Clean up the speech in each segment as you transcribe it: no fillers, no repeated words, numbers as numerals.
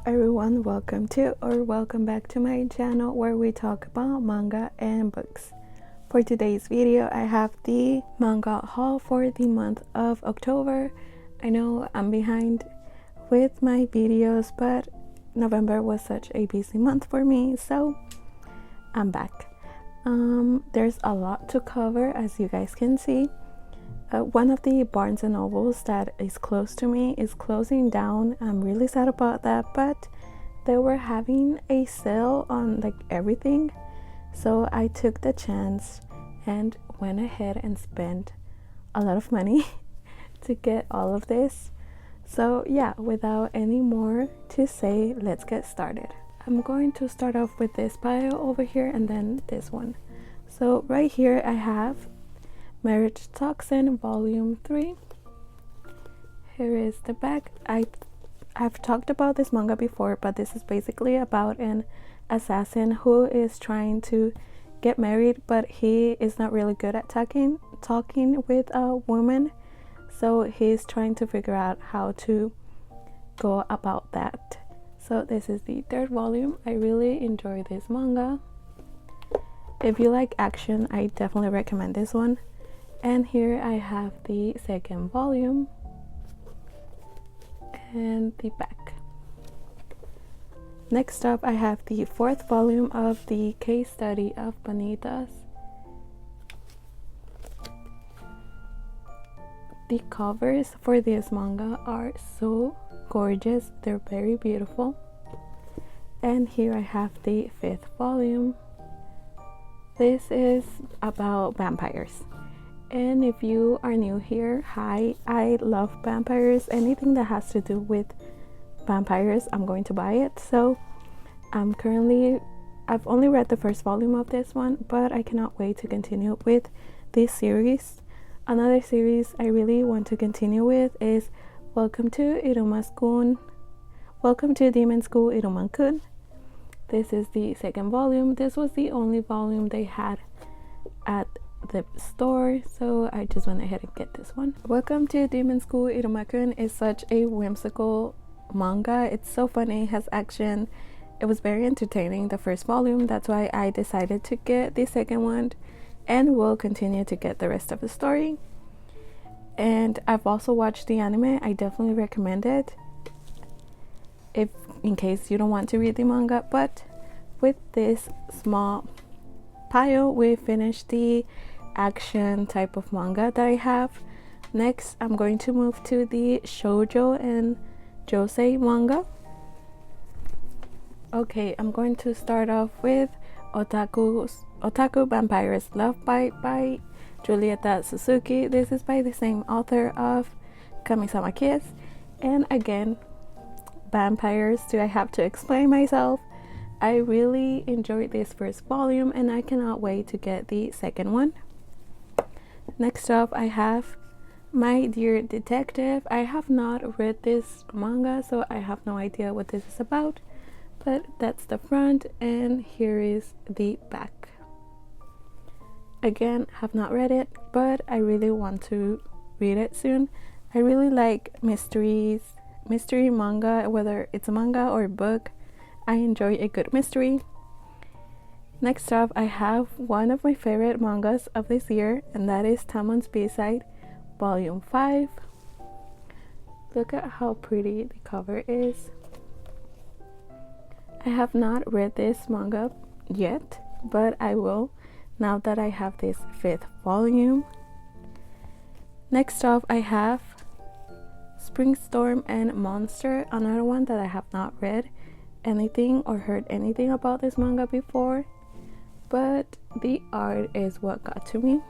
everyone, welcome back to my channel where we talk about manga and books. For today's video, I have the manga haul for the month of October. I know I'm behind with my videos, but November was such a busy month for me, so I'm back. There's a lot to cover, as you guys can see. One of the Barnes and Nobles that is close to me is closing down. I'm really sad about that, but they were having a sale on like everything, so I took the chance and went ahead and spent a lot of money to get all of this. So yeah, without any more to say, let's get started. I'm going to start off with this pile over here and then this one. So right here I have Marriage Toxin Volume 3. Here is the back. I've talked about this manga before, but this is basically about an assassin who is trying to get married, but he is not really good at talking with a woman. So he's trying to figure out how to go about that. So this is the third volume. I really enjoy this manga. If you like action, I definitely recommend this one. And here I have the second volume and the back. Next up, I have the fourth volume of the case study of Bonitas. The covers for this manga are so gorgeous, they're very beautiful. And here I have the fifth volume. This is about vampires. And if you are new here, hi, I love vampires. Anything that has to do with vampires, I'm going to buy it. So I've only read the first volume of this one, but I cannot wait to continue with this series. Another series I really want to continue with is Welcome to Demon School Iruman-kun. This is the second volume. This was the only volume they had at the store, so I just went ahead and get this one. Welcome to Demon School Iruman-kun is such a whimsical manga. It's so funny, it has action. It was very entertaining, the first volume. That's why I decided to get the second one, and will continue to get the rest of the story. And I've also watched the anime. I definitely recommend it if in case you don't want to read the manga. But with this small pile, we finished the action type of manga that I have. Next, I'm going to move to the shoujo and josei manga. Okay, I'm going to start off with Otaku Vampires Love Bite by Julieta Suzuki. This is by the same author of Kamisama Kiss. And again, vampires. Do I have to explain myself? I really enjoyed this first volume and I cannot wait to get the second one. Next up, I have My Dear Detective. I have not read this manga, so I have no idea what this is about, but that's the front and here is the back. Again, have not read it, but I really want to read it soon. I really like mystery manga, whether it's a manga or a book. I enjoy a good mystery. Next up, I have one of my favorite mangas of this year, and that is Tamon's B-Side Volume 5. Look at how pretty the cover is. I have not read this manga yet, but I will now that I have this fifth volume. Next up, I have Spring Storm and Monster, another one that I have not read anything or heard anything about this manga before, but the art is what got to me.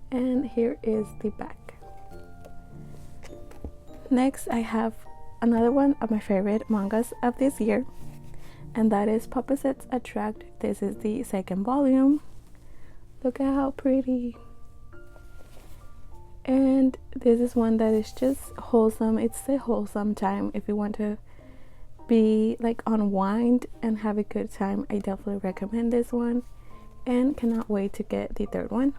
And here is the back. Next, I have another one of my favorite mangas of this year, and that is Opposites Attract. This is the second volume. Look at how pretty. And this is one that is just wholesome. It's a wholesome time if you want to be like unwind and have a good time. I definitely recommend this one and cannot wait to get the third one.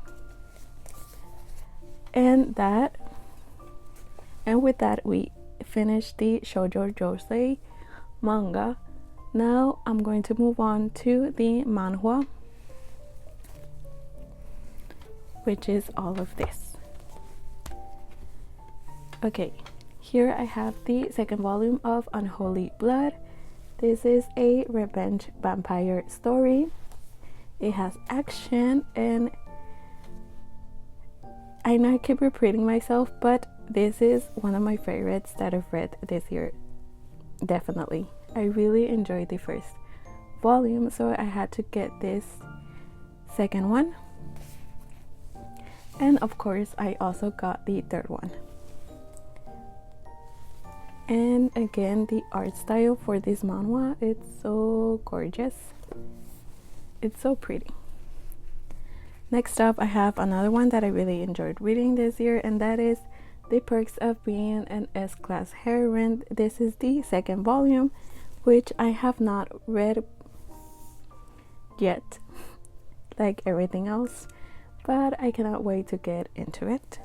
And with that we finished the shoujo josei manga. Now I'm going to move on to the manhwa, which is all of this. Okay, here I have the second volume of Unholy Blood. This is a revenge vampire story. It has action, and I know I keep repeating myself, but this is one of my favorites that I've read this year. Definitely. I really enjoyed the first volume, so I had to get this second one. And of course, I also got the third one. And again, the art style for this manhwa, it's so gorgeous. It's so pretty. Next up, I have another one that I really enjoyed reading this year, and that is The Perks of Being an S-Class Heroine. This is the second volume, which I have not read yet, like everything else, but I cannot wait to get into it.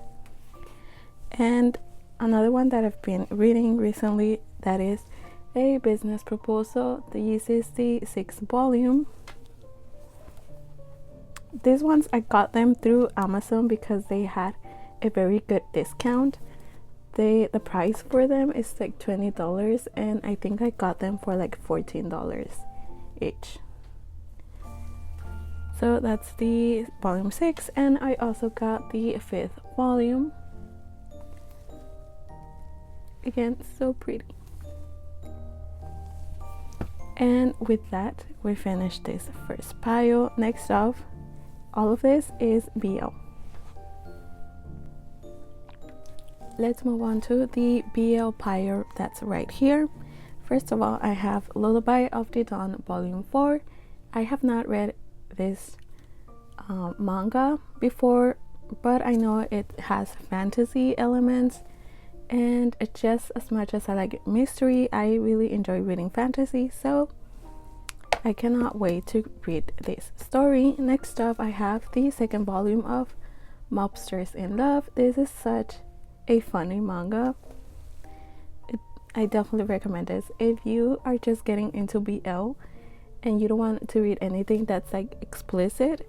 And another one that I've been reading recently, that is A Business Proposal. This is the 6th volume. These ones I got them through Amazon because they had a very good discount. The price for them is like $20, and I think I got them for like $14 each. So that's the volume 6, and I also got the 5th volume. Again, so pretty. And with that, we finished this first pile. Next off, all of this is BL. Let's move on to the BL pile that's right here. First of all, I have Lullaby of the Dawn Volume 4. I have not read this manga before, but I know it has fantasy elements, and just as much as I like mystery, I really enjoy reading fantasy, so I cannot wait to read this story. Next up, I have the second volume of Mobsters in Love. This is such a funny manga. I definitely recommend this. If you are just getting into BL and you don't want to read anything that's like explicit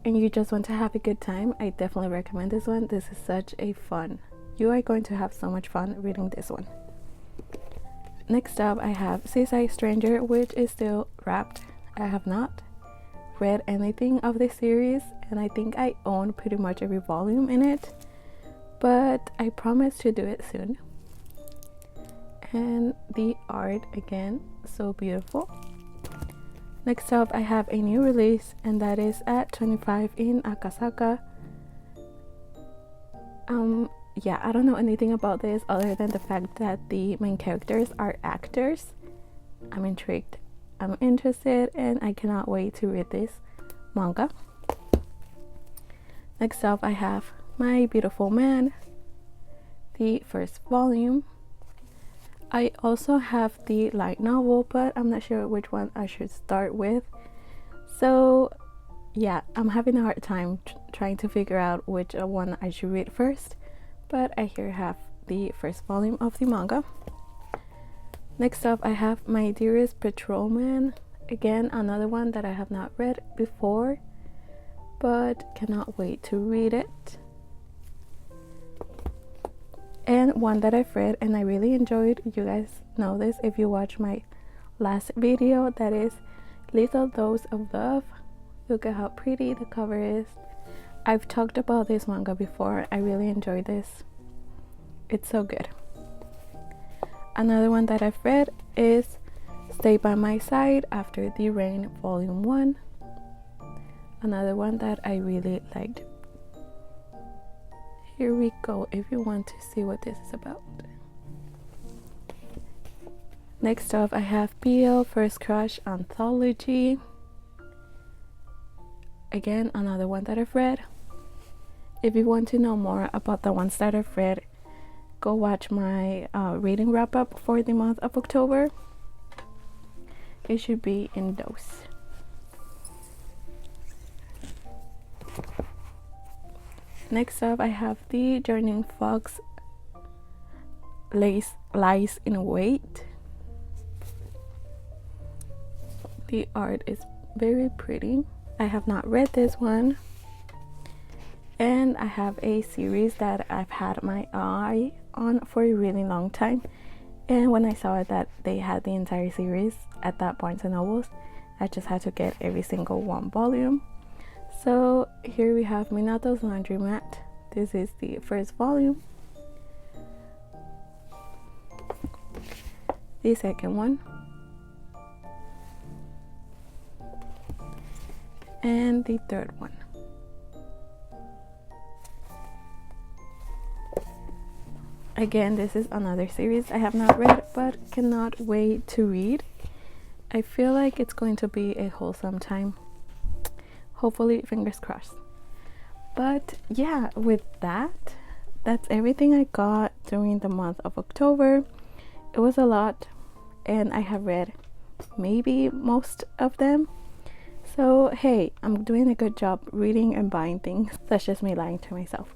and you just want to have a good time, I definitely recommend this one. This is such a fun. You are going to have so much fun reading this one. Next up, I have Seaside Stranger, which is still wrapped. I have not read anything of this series, and I think I own pretty much every volume in it, but I promise to do it soon. And the art, again, so beautiful. Next up, I have a new release, and that is at 25 in Akasaka. Yeah, I don't know anything about this other than the fact that the main characters are actors. I'm intrigued, I'm interested, and I cannot wait to read this manga. Next up, I have My Beautiful Man, the first volume. I also have the light novel, but I'm not sure which one I should start with. So yeah, I'm having a hard time trying to figure out which one I should read first. But I here have the first volume of the manga. Next up, I have My Dearest Patrolman. Again, another one that I have not read before, but cannot wait to read it. And one that I've read and I really enjoyed, you guys know this if you watch my last video, that is Little Dose of Love. Look at how pretty the cover is. I've talked about this manga before. I really enjoyed this. It's so good. Another one that I've read is Stay By My Side After the Rain Volume 1. Another one that I really liked. Here we go if you want to see what this is about. Next up, I have BL First Crush Anthology. Again, another one that I've read. If you want to know more about the ones that I've read, go watch my reading wrap up for the month of October. It should be in those. Next up, I have the Journeying Fox Lies in Wait. The art is very pretty. I have not read this one, and I have a series that I've had my eye on for a really long time, and when I saw that they had the entire series at that Barnes and Nobles, I just had to get every single one volume. So here we have Minato's Laundromat. This is the first volume. The second one, and the third one. Again, this is another series I have not read but cannot wait to read. I feel like it's going to be a wholesome time. Hopefully, fingers crossed. But yeah, with that, that's everything I got during the month of October. It was a lot, and I have read maybe most of them. So hey, I'm doing a good job reading and buying things. That's just me lying to myself.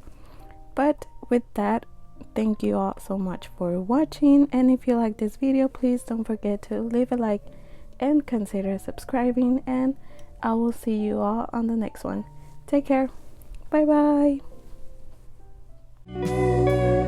But with that, thank you all so much for watching, and if you like this video, please don't forget to leave a like and consider subscribing, and I will see you all on the next one. Take care. Bye bye.